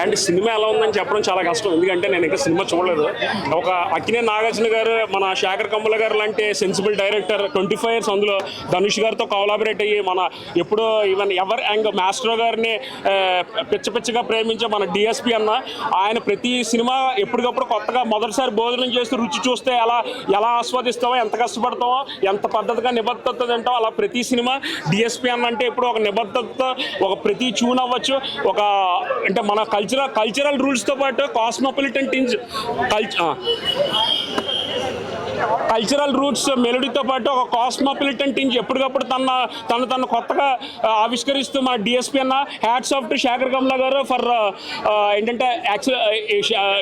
అంటే సినిమా ఎలా ఉందని చెప్పడం చాలా కష్టం, ఎందుకంటే నేను ఇంకా సినిమా చూడలేదు. ఒక అక్కినేని నాగార్జున గారు, మన శేఖర్ కమ్ముల గారు లాంటి సెన్సిబుల్ డైరెక్టర్ 25 years అందులో ధనుష్ గారితో కోలాబరేట్ అయ్యి మన ఎప్పుడు ఈవెన్ ఎవర్ యాంగ్ మాస్ట్రో గారిని పిచ్చగా ప్రేమించే మన డిఎస్పి అన్న, ఆయన ప్రతి సినిమా ఎప్పటికప్పుడు కొత్తగా మొదటిసారి భోజనం చేస్తూ రుచి చూస్తే ఎలా ఆస్వాదిస్తామో, ఎంత కష్టపడతామో, ఎంత పద్ధతిగా నిబద్ధత తింటామో, అలా ప్రతి సినిమా డిఎస్పి అన్న అంటే ఇప్పుడు ఒక నిబద్ధత, ఒక ప్రతి ట్యూన్ అవ్వచ్చు, ఒక అంటే మన కల్చరల్ రూల్స్తో పాటు కాస్మోపాలిటన్ కల్చరల్ రూట్స్ మెలోడీతో పాటు ఒక కాస్మోపాలిటన్ టింజ్ ఎప్పటికప్పుడు తను కొత్తగా ఆవిష్కరిస్తూ మన డిఎస్పీ అన్న hats off to Shekhar Kammula garu for ఏంటంటే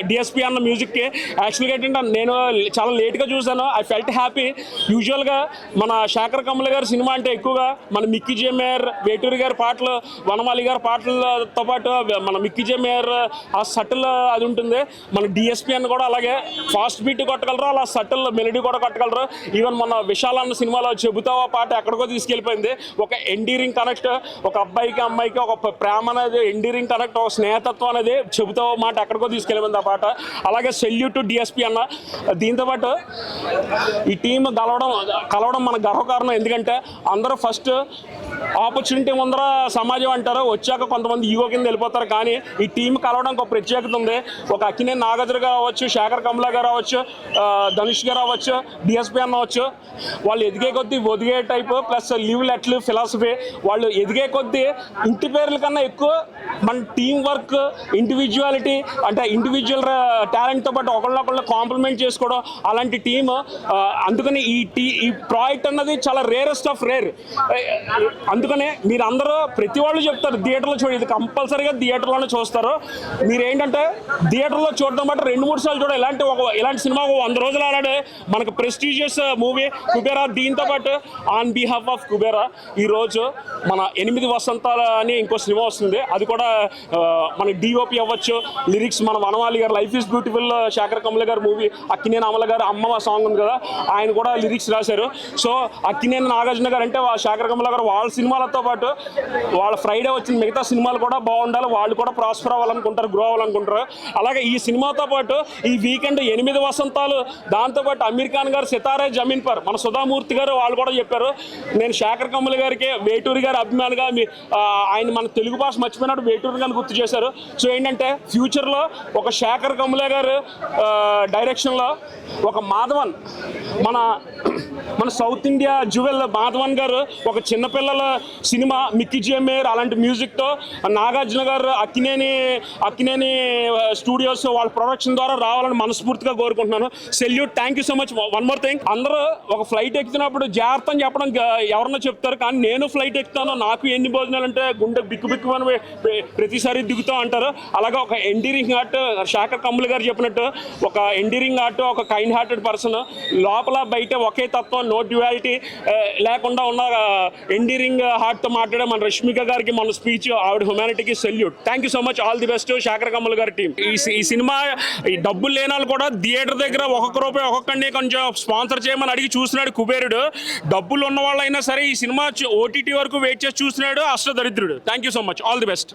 డిఎస్పీ అన్న మ్యూజిక్కి. యాక్చువల్గా ఏంటంటే నేను చాలా లేట్గా చూశాను, ఐ ఫెల్ట్ హ్యాపీ. యూజువల్గా మన శేఖర్ కమ్ల గారి సినిమా అంటే ఎక్కువగా మన మిక్కీ జే మేయర్, వేటూరి గారి పాటలు, వనమాలి గారి పాటలతో పాటు మన మిక్కీ జే మేయర్ ఆ సటిల్ అది ఉంటుంది. మన డిఎస్పీ అన్న కూడా అలాగే ఫాస్ట్ బీట్ కొట్టగలరు, అలా సటిల్ మెలోడీ కూడా కొట్టగలరు. ఈవెన్ మన విశాల్ అన్న సినిమాలో చెబుతావా పాట ఎక్కడికో తీసుకెళ్ళిపోయింది. ఒక ఎండీరింగ్ కనెక్ట్, ఒక అబ్బాయికి అమ్మాయికి ఒక ప్రేమ అనేది ఎండీరింగ్ కనెక్ట్, ఒక స్నేహతత్వం అనేది చెబుతావా మాట ఎక్కడికో తీసుకెళ్ళిపోయింది ఆ పాట. అలాగే సెల్యూట్ టు డిఎస్పీ అన్న. దీంతోపాటు ఈ టీం కలవడం మన గర్వకారణం, ఎందుకంటే అందరూ ఫస్ట్ ఆపర్చునిటీ ముందర సమాజం అంటారు, వచ్చాక కొంతమంది ఈగో కింద వెళ్ళిపోతారు. కానీ ఈ టీం కలవడానికి ఒక ప్రత్యేకత ఉంది. ఒక అక్కినేని నాగార్జున గారు అవ్వచ్చు, శేఖర్ కమ్ల గారు అవ్వచ్చు, ధనుష్ గారు అవ్వచ్చు, డిఎస్పీ అన్న అవ్వచ్చు, వాళ్ళు ఎదిగే కొద్దీ ఒదిగే type plus live let live philosophy. వాళ్ళు ఎదిగే కొద్దీ ఇంటి పేర్ల కన్నా ఎక్కువ మన టీం వర్క్, ఇండివిజువాలిటీ, అంటే ఇండివిజువల్ టాలెంట్తో పాటు ఒకళ్ళొకళ్ళు కాంప్లిమెంట్ చేసుకోవడం, అలాంటి టీము. అందుకని ఈ ప్రాజెక్ట్ అన్నది చాలా రేరెస్ట్ ఆఫ్ రేర్. అందుకనే మీరు అందరూ ప్రతి వాళ్ళు చెప్తారు థియేటర్లో చూడండి, ఇది కంపల్సరీగా థియేటర్లోనే చూస్తారు. మీరు ఏంటంటే థియేటర్లో చూడడం బట్టి 2-3 సార్లు చూడ. ఇలాంటి సినిమా 100 రోజులు ఆడాడే మనకు ప్రెస్టీజియస్ మూవీ కుబేరా. దీంతో పాటు ఆన్ బిహాఫ్ ఆఫ్ కుబేరా ఈరోజు మన 8 వసంతాలు అని ఇంకో సినిమా వస్తుంది. అది కూడా మన డిఓపి అవ్వచ్చు, లిరిక్స్ మన Vanamali garu, life is beautiful Shekhar Kammula garu movie, Akkineni Amala గారు అమ్మ సాంగ్ ఉంది కదా, ఆయన కూడా లిరిక్స్ రాశారు. సో అక్కినేని నాగార్జున గారు అంటే శేఖర్ కమ్ల గారు వాళ్ళ సినిమాలతో పాటు వాళ్ళ ఫ్రైడే వచ్చిన మిగతా సినిమాలు కూడా బాగుండాలి, వాళ్ళు కూడా ప్రాస్పర్ అవ్వాలనుకుంటారు, గ్రో అవ్వాలనుకుంటారు. అలాగే ఈ సినిమాతో పాటు ఈ వీకెండ్ 8 వసంతాలు, దాంతోపాటు అమీర్ ఖాన్ గారు సితారే జమీన్ పర్, మన సుధామూర్తి గారు వాళ్ళు కూడా చెప్పారు. నేను శేఖర్ కమ్ముల గారికి వేటూరి గారి అభిమానిగా ఆయన మన తెలుగు భాష మర్చిపోయినట్టు వేటూరి గారిని గుర్తు చేశారు. సో ఏంటంటే ఫ్యూచర్లో ఒక శేఖర్ కమ్ముల గారు డైరెక్షన్లో ఒక మాధవన్, మన సౌత్ ఇండియా జ్యువెల్ మాధవన్ గారు ఒక చిన్నపిల్లల సినిమా మిక్కీ జే మేయర్ అలాంటి మ్యూజిక్తో నాగార్జున గారు అక్కినేని స్టూడియోస్ వాళ్ళ ప్రొడక్షన్ ద్వారా రావాలని మనస్ఫూర్తిగా కోరుకుంటున్నాను. Salute, thank you so much. One more thing, అందరూ ఒక ఫ్లైట్ ఎక్కుతున్నప్పుడు జాగ్రత్త అని చెప్పడం ఎవరన్నా చెప్తారు, కానీ నేను ఫ్లైట్ ఎక్కుతాను, నాకు ఎన్ని భోజనాలు అంటే గుండె బిక్కు అని ప్రతిసారి దిగుతాం అంటారు. అలాగే ఒక ఎండీరింగ్ హార్ట్, శేఖర్ కమ్ముల గారు చెప్పినట్టు ఒక ఎండీరింగ్ హార్ట్, ఒక కైండ్ హార్టెడ్ పర్సన్, లోపల బయట ఒకే తత్వం, నో డ్యువాలిటీ లేకుండా ఉన్న ఎండీరింగ్ హార్ట్తో మాట్లాడే మన రష్మిక గారికి మన స్పీచ్, ఆవిడ హ్యుమానిటీకి salute. Thank you so much. All the best Shekhar Kammula గారి టీం. ఈ సినిమా ఈ డబ్బులు లేని వాళ్ళు కూడా థియేటర్ దగ్గర ₹1 ఒక్కొక్కడిని కొంచెం స్పాన్సర్ చేయమని అడిగి చూస్తున్నాడు కుబేరుడు. డబ్బులు ఉన్న వాళ్ళైనా సరే ఈ సినిమా ఓటీటీ వరకు వెయిట్ చేసి చూస్తున్నాడు అష్టదరిద్రుడు. Thank you so much. All the best.